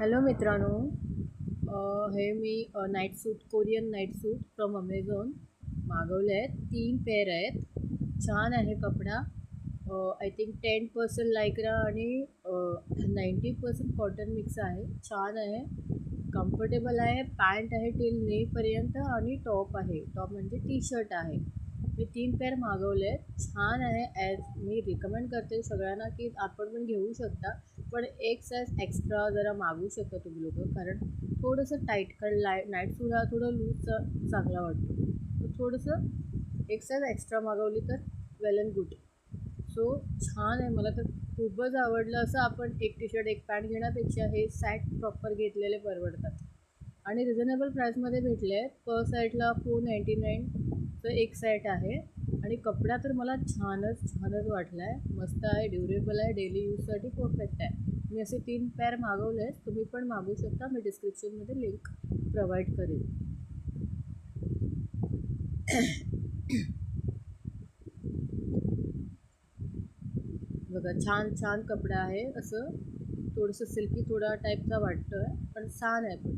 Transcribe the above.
Hello मित्रांनो, हे मी night suit Korean night suit from Amazon मागवले आहेत. 3 पेअर आहेत. छान आहे कपडा. आय थिंक 10% लायक्रा आणि 90% कॉटन मिक्स आहे. छान आहे, कम्फर्टेबल आहे. पॅन्ट आहे टिल नीपर्यंत आणि टॉप आहे. टॉप म्हणजे टी शर्ट आहे. मी 3 पेअर मागवले आहेत. छान आहे. मी रिकमेंड करते सगळ्यांना की आपण पण घेऊ शकता, पण एक साईज एक्स्ट्रा जरा मागवू शकता तुम्ही लोकं, कारण थोडंसं टाईट, कारण नाईट सूट हा थोडं लूज चांगला वाटतो. तर थोडंसं एक साईज एक्स्ट्रा मागवली तर वेल अँड गुड. सो छान आहे, मला तर खूपच आवडलं. असं आपण एक टी शर्ट एक पॅन्ट घेण्यापेक्षा हे सॅट प्रॉपर घेतलेले परवडतात आणि रिझनेबल प्राईसमध्ये भेटले आहेत. पर साईडला 499चं एक सेट आहे आणि कपडा तर मला छानच वाटला आहे. मस्त आहे, ड्युरेबल आहे, डेली यूजसाठी परफेक्ट आहे. मी असे 3 पेअर मागवले आहेत. तुम्ही पण मागवू शकता. मी डिस्क्रिप्शनमध्ये लिंक प्रोव्हाइड करेन. बघा, छान छान कपडा आहे. असं थोडंसं सिल्की थोडा टाईपचा वाटतो आहे, पण छान आहे. पण